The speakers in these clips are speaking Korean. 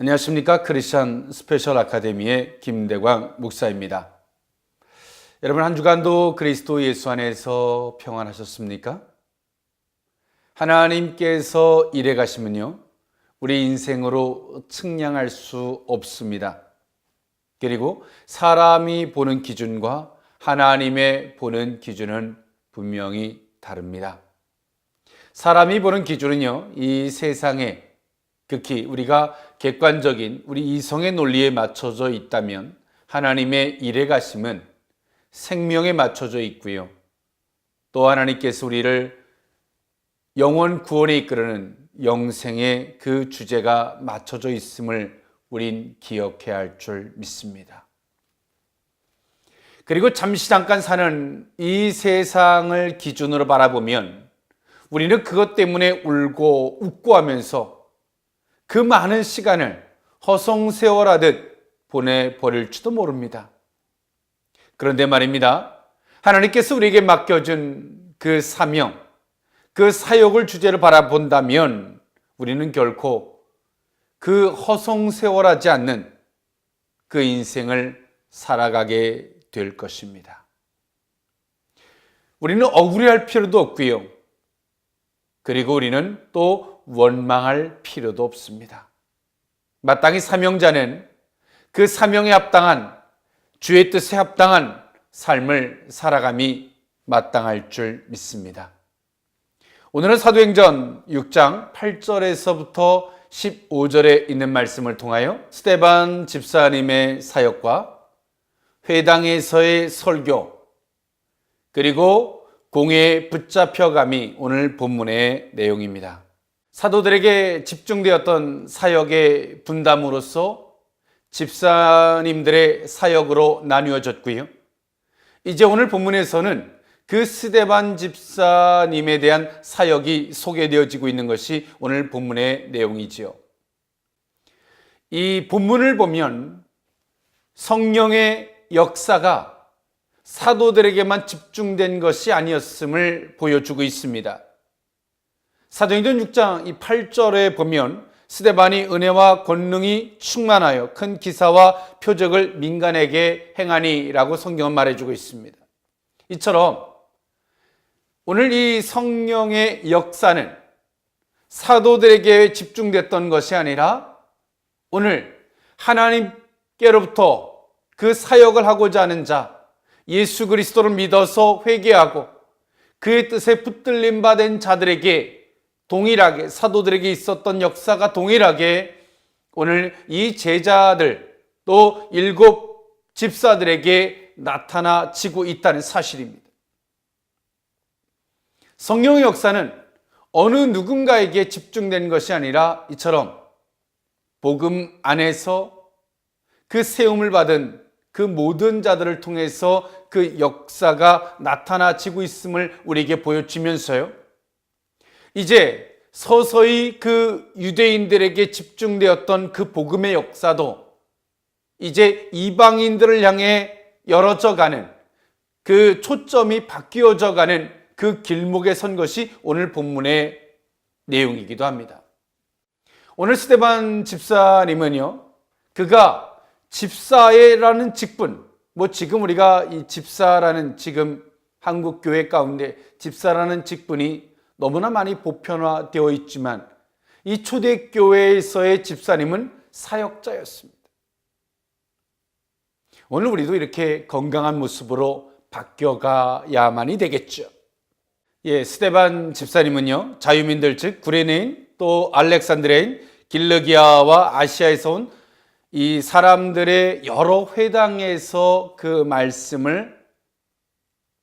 안녕하십니까. 크리스천 스페셜 아카데미의 김대광 목사입니다. 여러분, 한 주간도 그리스도 예수 안에서 평안하셨습니까? 하나님께서 일해 가시면요, 우리 인생으로 측량할 수 없습니다. 그리고 사람이 보는 기준과 하나님의 보는 기준은 분명히 다릅니다. 사람이 보는 기준은요, 이 세상에 특히 우리가 객관적인 우리 이성의 논리에 맞춰져 있다면 하나님의 일해 가심은 생명에 맞춰져 있고요. 또 하나님께서 우리를 영원 구원에 이끄르는 영생의 그 주제가 맞춰져 있음을 우린 기억해야 할 줄 믿습니다. 그리고 잠시 잠깐 사는 이 세상을 기준으로 바라보면 우리는 그것 때문에 울고 웃고 하면서 그 많은 시간을 허송세월하듯 보내버릴지도 모릅니다. 그런데 말입니다, 하나님께서 우리에게 맡겨준 그 사명, 그 사역을 주제로 바라본다면 우리는 결코 그 허송세월하지 않는 그 인생을 살아가게 될 것입니다. 우리는 억울해할 필요도 없고요. 그리고 우리는 또 원망할 필요도 없습니다. 마땅히 사명자는 그 사명에 합당한, 주의 뜻에 합당한 삶을 살아감이 마땅할 줄 믿습니다. 오늘은 사도행전 6장 8절에서부터 15절에 있는 말씀을 통하여 스데반 집사님의 사역과 회당에서의 설교, 그리고 공회에 붙잡혀감이 오늘 본문의 내용입니다. 사도들에게 집중되었던 사역의 분담으로서 집사님들의 사역으로 나뉘어졌고요. 이제 오늘 본문에서는 그 스데반 집사님에 대한 사역이 소개되어지고 있는 것이 오늘 본문의 내용이지요. 이 본문을 보면 성령의 역사가 사도들에게만 집중된 것이 아니었음을 보여주고 있습니다. 사도행전 6장 이 8절에 보면 스데반이 은혜와 권능이 충만하여 큰 기사와 표적을 민간에게 행하니라고 성경은 말해주고 있습니다. 이처럼 오늘 이 성령의 역사는 사도들에게 집중됐던 것이 아니라 오늘 하나님께로부터 그 사역을 하고자 하는 자, 예수 그리스도를 믿어서 회개하고 그의 뜻에 붙들림 받은 자들에게 동일하게, 사도들에게 있었던 역사가 동일하게 오늘 이 제자들 또 7 집사들에게 나타나지고 있다는 사실입니다. 성령의 역사는 어느 누군가에게 집중된 것이 아니라 이처럼 복음 안에서 그 세움을 받은 그 모든 자들을 통해서 그 역사가 나타나지고 있음을 우리에게 보여주면서요, 이제 서서히 그 유대인들에게 집중되었던 그 복음의 역사도 이제 이방인들을 향해 열어져 가는, 그 초점이 바뀌어져 가는 그 길목에 선 것이 오늘 본문의 내용이기도 합니다. 오늘 스데반 집사님은요, 그가 집사라는 직분, 지금 우리가 이 집사라는, 지금 한국 교회 가운데 집사라는 직분이 너무나 많이 보편화되어 있지만 이 초대교회에서의 집사님은 사역자였습니다. 오늘 우리도 이렇게 건강한 모습으로 바뀌어가야만이 되겠죠. 스데반 집사님은요, 자유민들 즉 구레네인 또 알렉산드레인, 길르기아와 아시아에서 온 이 사람들의 여러 회당에서 그 말씀을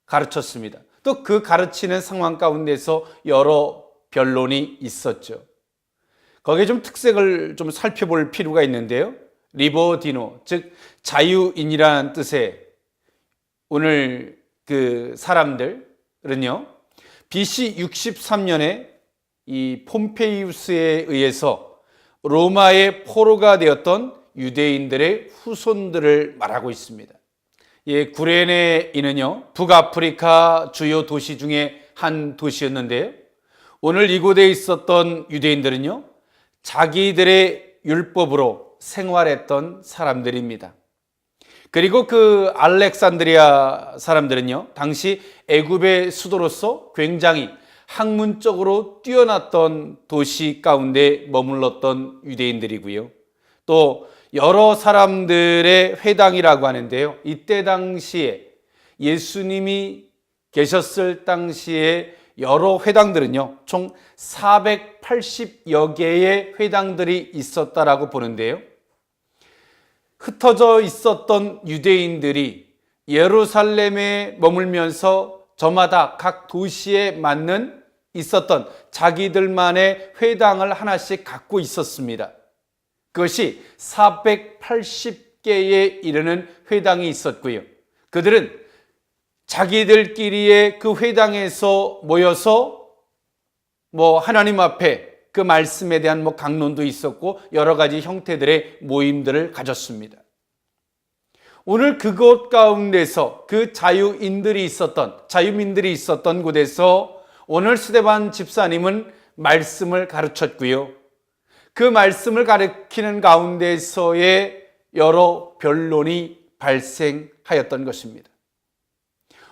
가르쳤습니다. 또 그 가르치는 상황 가운데서 여러 변론이 있었죠. 거기에 좀 특색을 좀 살펴볼 필요가 있는데요. 리버디노, 즉 자유인이라는 뜻의 오늘 그 사람들은요, BC 63년에 이 폼페이우스에 의해서 로마의 포로가 되었던 유대인들의 후손들을 말하고 있습니다. 구레네인은요, 북아프리카 주요 도시 중에 한 도시였는데요, 오늘 이곳에 있었던 유대인들은요, 자기들의 율법으로 생활했던 사람들입니다. 그리고 그 알렉산드리아 사람들은요, 당시 애굽의 수도로서 굉장히 학문적으로 뛰어났던 도시 가운데 머물렀던 유대인들이고요. 또 여러 사람들의 회당이라고 하는데요. 이때 당시에 예수님이 계셨을 당시에 여러 회당들은요, 총 480여 개의 회당들이 있었다라고 보는데요. 흩어져 있었던 유대인들이 예루살렘에 머물면서 저마다 각 도시에 맞는 있었던 자기들만의 회당을 하나씩 갖고 있었습니다. 그것이 480개에 이르는 회당이 있었고요. 그들은 자기들끼리의 그 회당에서 모여서 하나님 앞에 그 말씀에 대한 강론도 있었고 여러 가지 형태들의 모임들을 가졌습니다. 오늘 그곳 가운데서 그 자유민들이 있었던 곳에서 오늘 스데반 집사님은 말씀을 가르쳤고요. 그 말씀을 가르치는 가운데서의 여러 변론이 발생하였던 것입니다.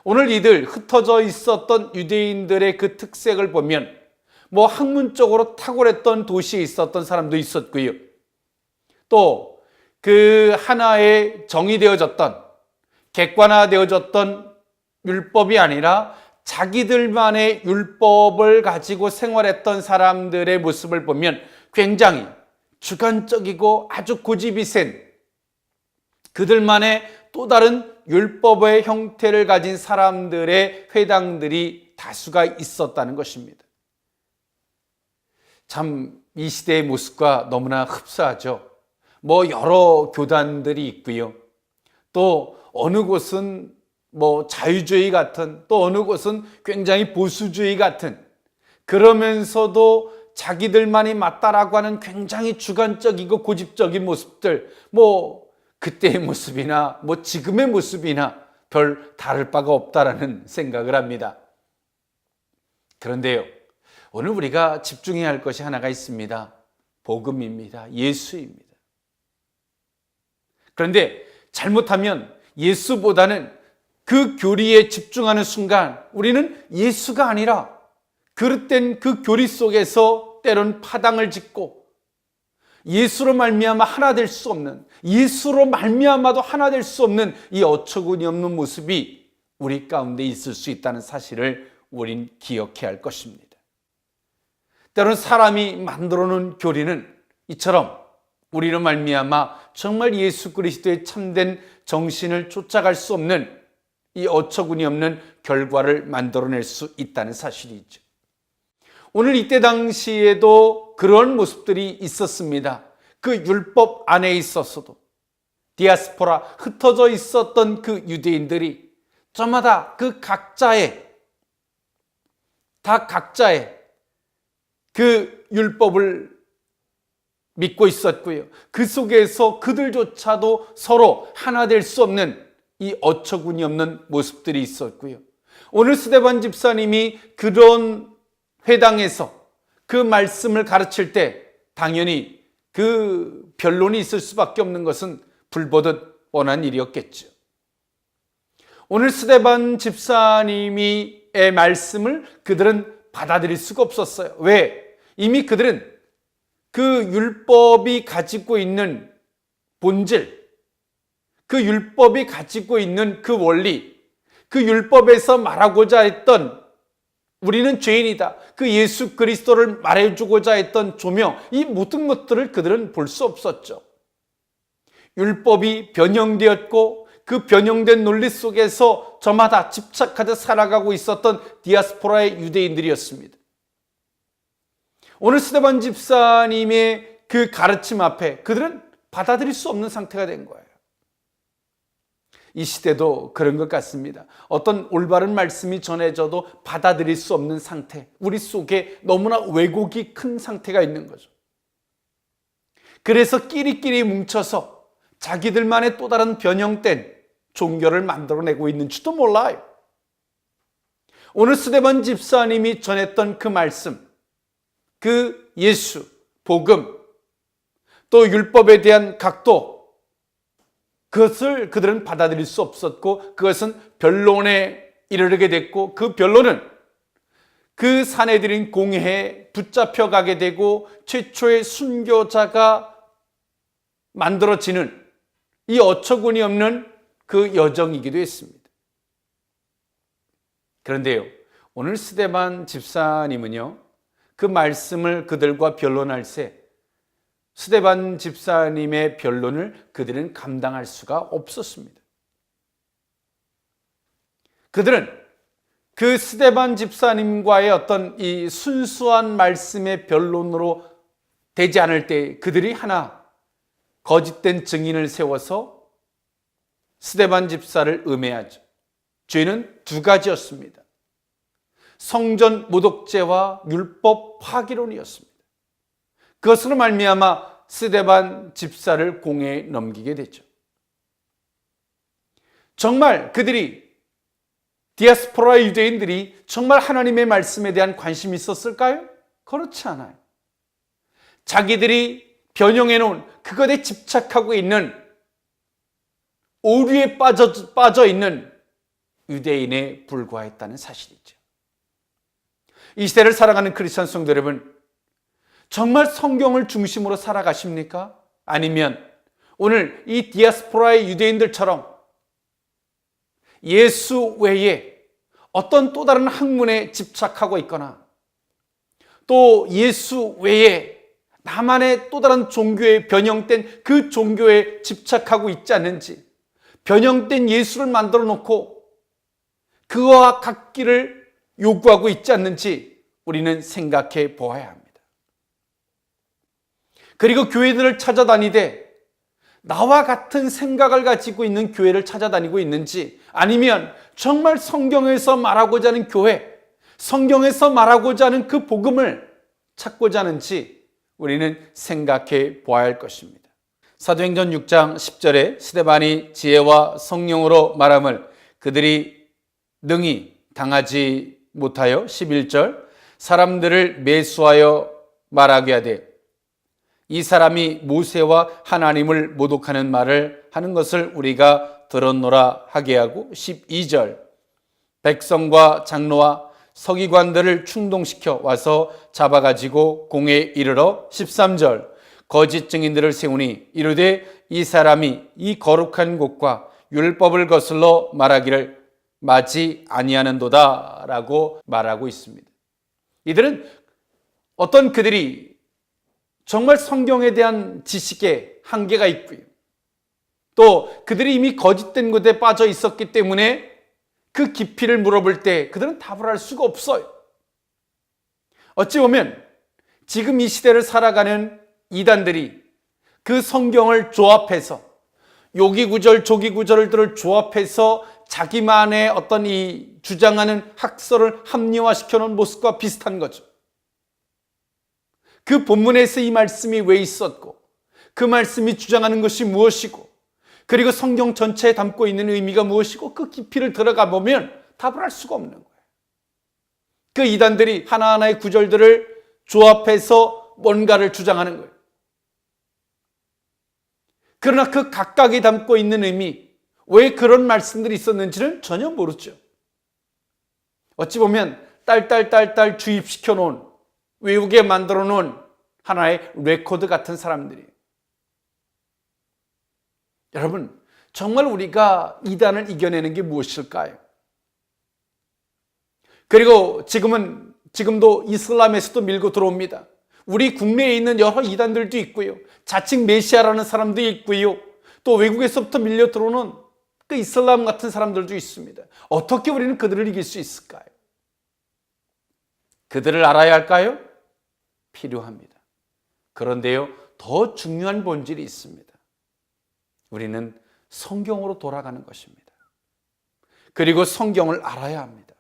오늘 이들 흩어져 있었던 유대인들의 그 특색을 보면 학문적으로 탁월했던 도시에 있었던 사람도 있었고요. 또 그 하나의 정의되어졌던, 객관화되어졌던 율법이 아니라 자기들만의 율법을 가지고 생활했던 사람들의 모습을 보면 굉장히 주관적이고 아주 고집이 센 그들만의 또 다른 율법의 형태를 가진 사람들의 회당들이 다수가 있었다는 것입니다. 참 이 시대의 모습과 너무나 흡사하죠. 여러 교단들이 있고요. 또 어느 곳은 자유주의 같은, 또 어느 곳은 굉장히 보수주의 같은, 그러면서도 자기들만이 맞다라고 하는 굉장히 주관적이고 고집적인 모습들, 그때의 모습이나 지금의 모습이나 별 다를 바가 없다라는 생각을 합니다. 그런데요, 오늘 우리가 집중해야 할 것이 하나가 있습니다. 복음입니다. 예수입니다. 그런데 잘못하면 예수보다는 그 교리에 집중하는 순간 우리는 예수가 아니라 그릇된 그 교리 속에서 때론 파당을 짓고 예수로 말미암아 하나 될 수 없는, 예수로 말미암아도 하나 될 수 없는 이 어처구니 없는 모습이 우리 가운데 있을 수 있다는 사실을 우린 기억해야 할 것입니다. 때론 사람이 만들어 놓은 교리는 이처럼 우리로 말미암아 정말 예수 그리스도의 참된 정신을 쫓아갈 수 없는 이 어처구니 없는 결과를 만들어낼 수 있다는 사실이죠. 오늘 이때 당시에도 그런 모습들이 있었습니다. 그 율법 안에 있었어도 디아스포라, 흩어져 있었던 그 유대인들이 저마다 그 각자의 그 율법을 믿고 있었고요. 그 속에서 그들조차도 서로 하나 될 수 없는 이 어처구니 없는 모습들이 있었고요. 오늘 스데반 집사님이 그런 회당에서 그 말씀을 가르칠 때 당연히 그 변론이 있을 수밖에 없는 것은 불보듯 뻔한 일이었겠죠. 오늘 스데반 집사님의 말씀을 그들은 받아들일 수가 없었어요. 왜? 이미 그들은 그 율법이 가지고 있는 본질, 그 율법이 가지고 있는 그 원리, 그 율법에서 말하고자 했던 우리는 죄인이다, 그 예수 그리스도를 말해주고자 했던 조명, 이 모든 것들을 그들은 볼 수 없었죠. 율법이 변형되었고 그 변형된 논리 속에서 저마다 집착하듯 살아가고 있었던 디아스포라의 유대인들이었습니다. 오늘 스데반 집사님의 그 가르침 앞에 그들은 받아들일 수 없는 상태가 된 거예요. 이 시대도 그런 것 같습니다. 어떤 올바른 말씀이 전해져도 받아들일 수 없는 상태, 우리 속에 너무나 왜곡이 큰 상태가 있는 거죠. 그래서 끼리끼리 뭉쳐서 자기들만의 또 다른 변형된 종교를 만들어내고 있는지도 몰라요. 오늘 스데반 집사님이 전했던 그 말씀, 그 예수, 복음, 또 율법에 대한 각도, 그것을 그들은 받아들일 수 없었고 그것은 변론에 이르게 됐고 그 변론은 그 사내들인 공회에 붙잡혀가게 되고 최초의 순교자가 만들어지는 이 어처구니 없는 그 여정이기도 했습니다. 그런데요, 오늘 스데반 집사님은요, 그 말씀을 그들과 변론할 새 스데반 집사님의 변론을 그들은 감당할 수가 없었습니다. 그들은 그 스데반 집사님과의 어떤 이 순수한 말씀의 변론으로 되지 않을 때 그들이 하나 거짓된 증인을 세워서 스데반 집사를 음해하죠. 죄는 두 가지였습니다. 성전 모독죄와 율법 파기론이었습니다. 그것으로 말미암아 스데반 집사를 공회에 넘기게 되죠. 정말 그들이 디아스포라 유대인들이 정말 하나님의 말씀에 대한 관심이 있었을까요? 그렇지 않아요. 자기들이 변형해 놓은 그것에 집착하고 있는 오류에 빠져 있는 유대인에 불과했다는 사실이죠. 이 시대를 살아가는 크리스천 성도 여러분, 정말 성경을 중심으로 살아가십니까? 아니면 오늘 이 디아스포라의 유대인들처럼 예수 외에 어떤 또 다른 학문에 집착하고 있거나 또 예수 외에 나만의 또 다른 종교에 변형된 그 종교에 집착하고 있지 않는지, 변형된 예수를 만들어 놓고 그와 같기를 요구하고 있지 않는지 우리는 생각해 보아야 합니다. 그리고 교회들을 찾아다니되 나와 같은 생각을 가지고 있는 교회를 찾아다니고 있는지, 아니면 정말 성경에서 말하고자 하는 교회, 성경에서 말하고자 하는 그 복음을 찾고자 하는지 우리는 생각해 보아야 할 것입니다. 사도행전 6장 10절에 스데반이 지혜와 성령으로 말함을 그들이 능히 당하지 못하여 11절 사람들을 매수하여 말하게 하되 이 사람이 모세와 하나님을 모독하는 말을 하는 것을 우리가 들었노라 하게 하고 12절 백성과 장로와 서기관들을 충동시켜 와서 잡아가지고 공회에 이르러 13절 거짓 증인들을 세우니 이르되 이 사람이 이 거룩한 곳과 율법을 거슬러 말하기를 마지 아니하는도다 라고 말하고 있습니다. 이들은 어떤 그들이 정말 성경에 대한 지식에 한계가 있고요. 또 그들이 이미 거짓된 곳에 빠져 있었기 때문에 그 깊이를 물어볼 때 그들은 답을 할 수가 없어요. 어찌 보면 지금 이 시대를 살아가는 이단들이 그 성경을 조합해서 요기구절 조기구절들을 조합해서 자기만의 어떤 이 주장하는 학설을 합리화시켜 놓은 모습과 비슷한 거죠. 그 본문에서 이 말씀이 왜 있었고 그 말씀이 주장하는 것이 무엇이고 그리고 성경 전체에 담고 있는 의미가 무엇이고 그 깊이를 들어가 보면 답을 할 수가 없는 거예요. 그 이단들이 하나하나의 구절들을 조합해서 뭔가를 주장하는 거예요. 그러나 그 각각이 담고 있는 의미, 왜 그런 말씀들이 있었는지는 전혀 모르죠. 어찌 보면 딸딸딸딸 주입시켜 놓은, 외우게 만들어 놓은 하나의 레코드 같은 사람들이에요. 여러분, 정말 우리가 이단을 이겨내는 게 무엇일까요? 그리고 지금도 이슬람에서도 밀고 들어옵니다. 우리 국내에 있는 여러 이단들도 있고요. 자칭 메시아라는 사람도 있고요. 또 외국에서부터 밀려 들어오는 그 이슬람 같은 사람들도 있습니다. 어떻게 우리는 그들을 이길 수 있을까요? 그들을 알아야 할까요? 필요합니다. 그런데요, 더 중요한 본질이 있습니다. 우리는 성경으로 돌아가는 것입니다. 그리고 성경을 알아야 합니다.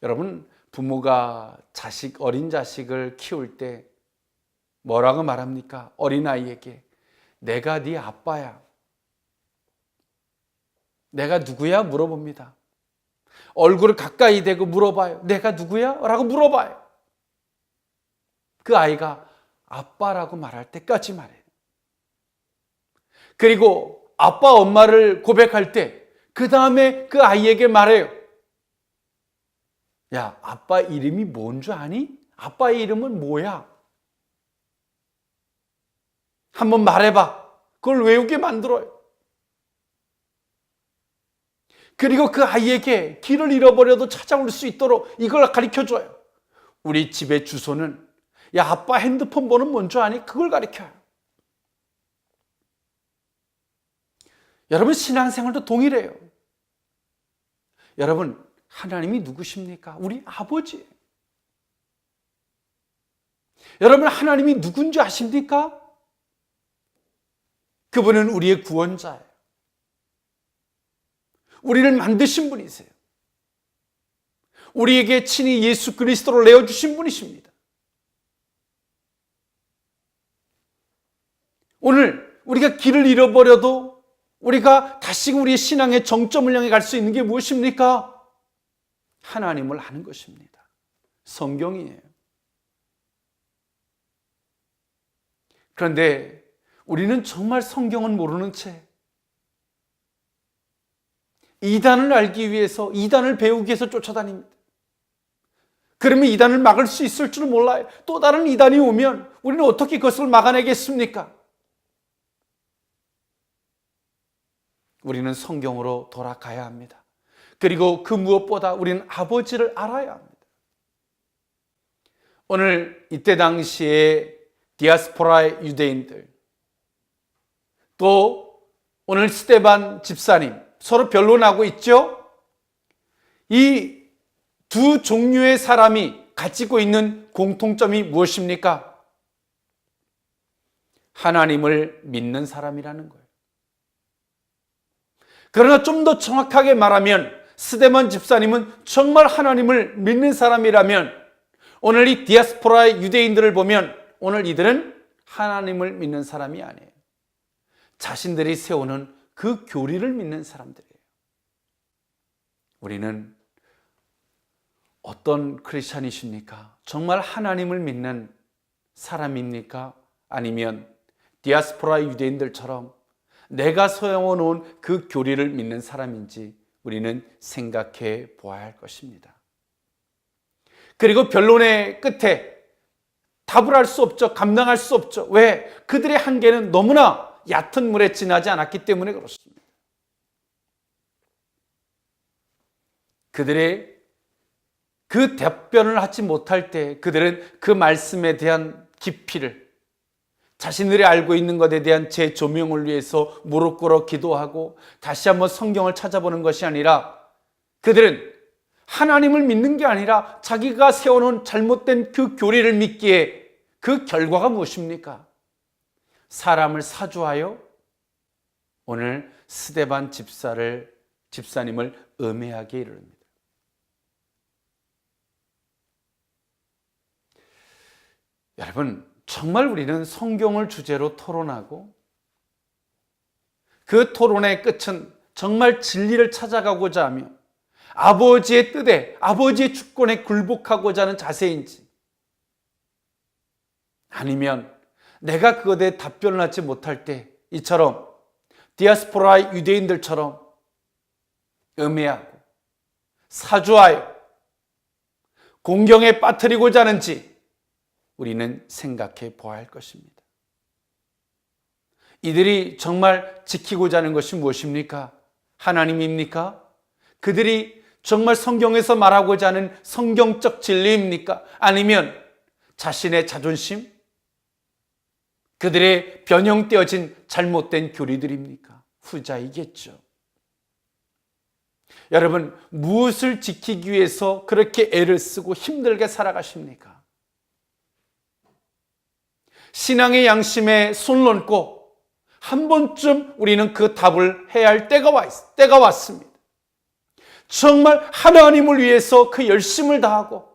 여러분, 부모가 어린 자식을 키울 때 뭐라고 말합니까? 어린아이에게 내가 네 아빠야. 내가 누구야? 물어봅니다. 얼굴을 가까이 대고 물어봐요. 내가 누구야? 라고 물어봐요. 그 아이가 아빠라고 말할 때까지 말해요. 그리고 아빠, 엄마를 고백할 때 그 다음에 그 아이에게 말해요. 야, 아빠 이름이 뭔 줄 아니? 아빠의 이름은 뭐야? 한번 말해봐. 그걸 외우게 만들어요. 그리고 그 아이에게 길을 잃어버려도 찾아올 수 있도록 이걸 가르쳐줘요. 우리 집의 주소는, 야, 아빠 핸드폰 번호는 뭔 줄 아니? 그걸 가르쳐요. 여러분, 신앙생활도 동일해요. 여러분, 하나님이 누구십니까? 우리 아버지. 여러분, 하나님이 누군지 아십니까? 그분은 우리의 구원자예요. 우리를 만드신 분이세요. 우리에게 친히 예수 그리스도를 내어주신 분이십니다. 오늘 우리가 길을 잃어버려도 우리가 다시금 우리의 신앙의 정점을 향해 갈 수 있는 게 무엇입니까? 하나님을 아는 것입니다. 성경이에요. 그런데 우리는 정말 성경은 모르는 채 이단을 알기 위해서, 이단을 배우기 위해서 쫓아다닙니다. 그러면 이단을 막을 수 있을 줄은 몰라요. 또 다른 이단이 오면 우리는 어떻게 그것을 막아내겠습니까? 우리는 성경으로 돌아가야 합니다. 그리고 그 무엇보다 우리는 아버지를 알아야 합니다. 오늘 이때 당시에 디아스포라의 유대인들, 또 오늘 스데반 집사님 서로 변론하고 있죠? 이 두 종류의 사람이 가지고 있는 공통점이 무엇입니까? 하나님을 믿는 사람이라는 거예요. 그러나 좀 더 정확하게 말하면 스데반 집사님은 정말 하나님을 믿는 사람이라면 오늘 이 디아스포라의 유대인들을 보면 오늘 이들은 하나님을 믿는 사람이 아니에요. 자신들이 세우는 그 교리를 믿는 사람들이에요. 우리는 어떤 크리스찬이십니까? 정말 하나님을 믿는 사람입니까? 아니면 디아스포라 유대인들처럼 내가 세워놓은 그 교리를 믿는 사람인지 우리는 생각해 보아야 할 것입니다. 그리고 변론의 끝에 답을 할 수 없죠. 감당할 수 없죠. 왜? 그들의 한계는 너무나 얕은 물에 지나지 않았기 때문에 그렇습니다. 그들의 그 답변을 하지 못할 때 그들은 그 말씀에 대한 깊이를, 자신들이 알고 있는 것에 대한 재조명을 위해서 무릎 꿇어 기도하고 다시 한번 성경을 찾아보는 것이 아니라 그들은 하나님을 믿는 게 아니라 자기가 세워놓은 잘못된 그 교리를 믿기에 그 결과가 무엇입니까? 사람을 사주하여 오늘 스데반 집사님을 음해하게 이릅니다. 여러분, 정말 우리는 성경을 주제로 토론하고 그 토론의 끝은 정말 진리를 찾아가고자 하며 아버지의 뜻에, 아버지의 주권에 굴복하고자 하는 자세인지, 아니면 내가 그것에 대해 답변을 하지 못할 때 이처럼 디아스포라 유대인들처럼 음해하고 사주하여 공경에 빠뜨리고자 하는지 우리는 생각해 보아야 할 것입니다. 이들이 정말 지키고자 하는 것이 무엇입니까? 하나님입니까? 그들이 정말 성경에서 말하고자 하는 성경적 진리입니까? 아니면 자신의 자존심? 그들의 변형되어진 잘못된 교리들입니까? 후자이겠죠. 여러분, 무엇을 지키기 위해서 그렇게 애를 쓰고 힘들게 살아가십니까? 신앙의 양심에 손 얹고 한 번쯤 우리는 그 답을 해야 할 때가 왔습니다. 정말 하나님을 위해서 그 열심을 다하고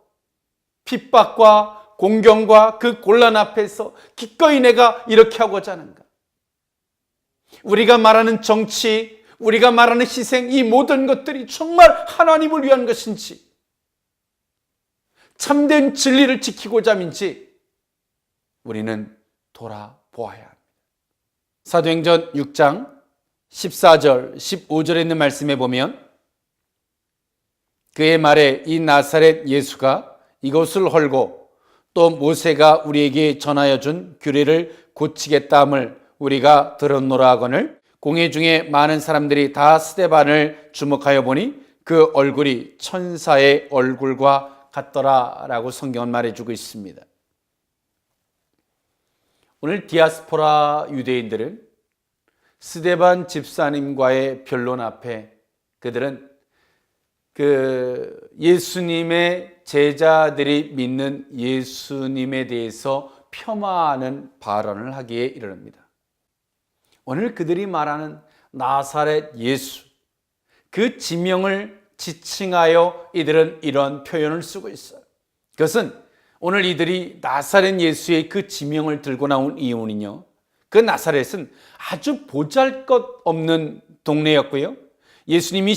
핍박과 공경과 그 곤란 앞에서 기꺼이 내가 이렇게 하고자 하는가? 우리가 말하는 정치, 우리가 말하는 희생, 이 모든 것들이 정말 하나님을 위한 것인지, 참된 진리를 지키고자 함인지 우리는 돌아보아야 합니다. 사도행전 6장 14절, 15절에 있는 말씀에 보면 그의 말에 이 나사렛 예수가 이것을 헐고 또 모세가 우리에게 전하여 준 규례를 고치겠다 함을 우리가 들었노라 하거늘 공회 중에 많은 사람들이 다 스데반을 주목하여 보니 그 얼굴이 천사의 얼굴과 같더라 라고 성경은 말해주고 있습니다. 오늘 디아스포라 유대인들은 스데반 집사님과의 변론 앞에 그들은 예수님의 제자들이 믿는 예수님에 대해서 폄하하는 발언을 하기에 이릅니다. 오늘 그들이 말하는 나사렛 예수, 그 지명을 지칭하여 이들은 이런 표현을 쓰고 있어요. 그것은 오늘 이들이 나사렛 예수의 그 지명을 들고 나온 이유는요, 그 나사렛은 아주 보잘것없는 동네였고요, 예수님이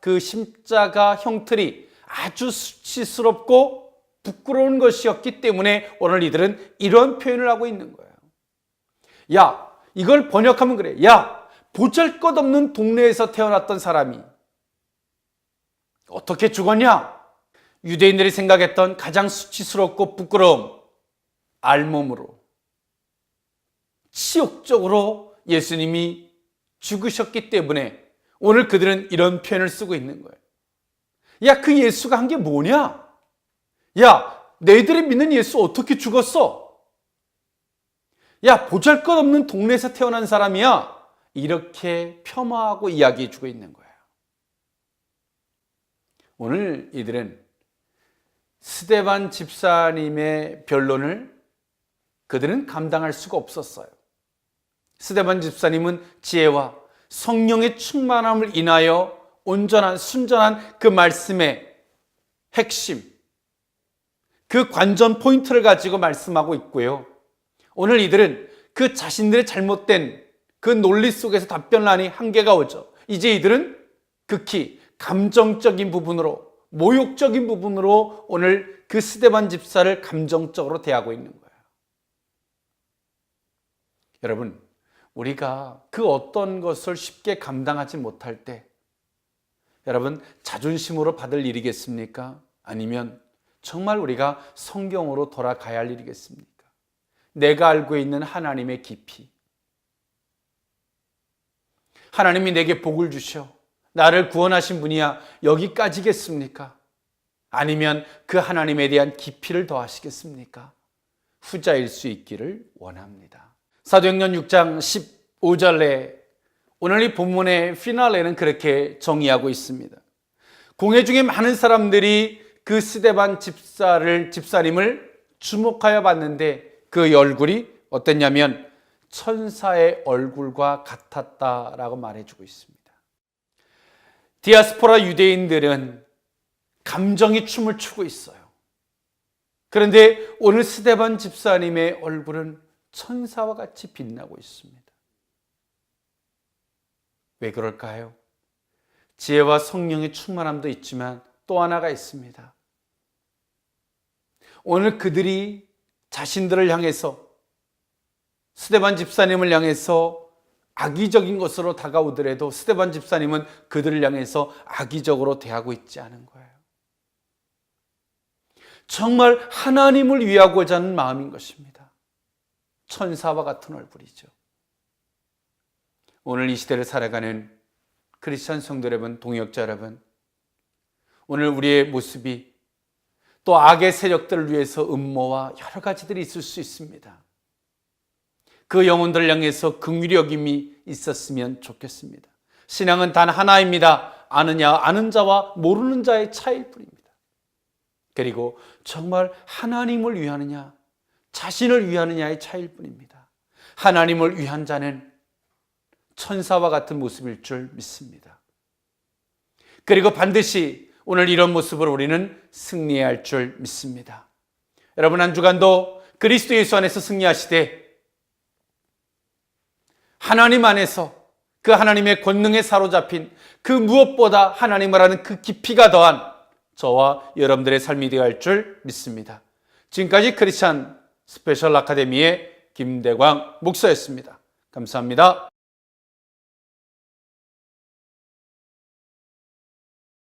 그 십자가 형틀이 아주 수치스럽고 부끄러운 것이었기 때문에 오늘 이들은 이런 표현을 하고 있는 거예요. 야, 이걸 번역하면 그래. 야, 보잘것없는 동네에서 태어났던 사람이 어떻게 죽었냐? 유대인들이 생각했던 가장 수치스럽고 부끄러움, 알몸으로 치욕적으로 예수님이 죽으셨기 때문에 오늘 그들은 이런 표현을 쓰고 있는 거예요. 야, 그 예수가 한 게 뭐냐? 야, 너희들이 믿는 예수 어떻게 죽었어? 야, 보잘것없는 동네에서 태어난 사람이야. 이렇게 폄하하고 이야기해 주고 있는 거예요. 오늘 이들은 스데반 집사님의 변론을 그들은 감당할 수가 없었어요. 스데반 집사님은 지혜와 성령의 충만함을 인하여 온전한 순전한 그 말씀의 핵심, 그 관전 포인트를 가지고 말씀하고 있고요. 오늘 이들은 그 자신들의 잘못된 그 논리 속에서 답변하니 한계가 오죠. 이제 이들은 극히 감정적인 부분으로, 모욕적인 부분으로 오늘 그 스데반 집사를 감정적으로 대하고 있는 거예요. 여러분, 우리가 그 어떤 것을 쉽게 감당하지 못할 때 여러분 자존심으로 받을 일이겠습니까? 아니면 정말 우리가 성경으로 돌아가야 할 일이겠습니까? 내가 알고 있는 하나님의 깊이, 하나님이 내게 복을 주셔 나를 구원하신 분이야, 여기까지겠습니까? 아니면 그 하나님에 대한 깊이를 더하시겠습니까? 후자일 수 있기를 원합니다. 사도행전 6장 15절에 오늘 이 본문의 피날레는 그렇게 정의하고 있습니다. 공회 중에 많은 사람들이 그 스데반 집사님을 주목하여 봤는데 그 얼굴이 어땠냐면 천사의 얼굴과 같았다라고 말해주고 있습니다. 디아스포라 유대인들은 감정이 춤을 추고 있어요. 그런데 오늘 스데반 집사님의 얼굴은 천사와 같이 빛나고 있습니다. 왜 그럴까요? 지혜와 성령의 충만함도 있지만 또 하나가 있습니다. 오늘 그들이 자신들을 향해서, 스데반 집사님을 향해서 악의적인 것으로 다가오더라도 스데반 집사님은 그들을 향해서 악의적으로 대하고 있지 않은 거예요. 정말 하나님을 위하고자 하는 마음인 것입니다. 천사와 같은 얼굴이죠. 오늘 이 시대를 살아가는 크리스천 성도 여러분, 동역자 여러분, 오늘 우리의 모습이 또 악의 세력들을 위해서 음모와 여러 가지들이 있을 수 있습니다. 그 영혼들을 향해서 긍휼히 여김이 있었으면 좋겠습니다. 신앙은 단 하나입니다. 아는 자와 모르는 자의 차이일 뿐입니다. 그리고 정말 하나님을 위하느냐, 자신을 위하느냐의 차이일 뿐입니다. 하나님을 위한 자는 천사와 같은 모습일 줄 믿습니다. 그리고 반드시 오늘 이런 모습으로 우리는 승리해야 할 줄 믿습니다. 여러분, 한 주간도 그리스도 예수 안에서 승리하시되 하나님 안에서 그 하나님의 권능에 사로잡힌 그 무엇보다 하나님을 아는 그 깊이가 더한 저와 여러분들의 삶이 되어야 할 줄 믿습니다. 지금까지 크리스찬 스페셜 아카데미의 김대광 목사였습니다. 감사합니다.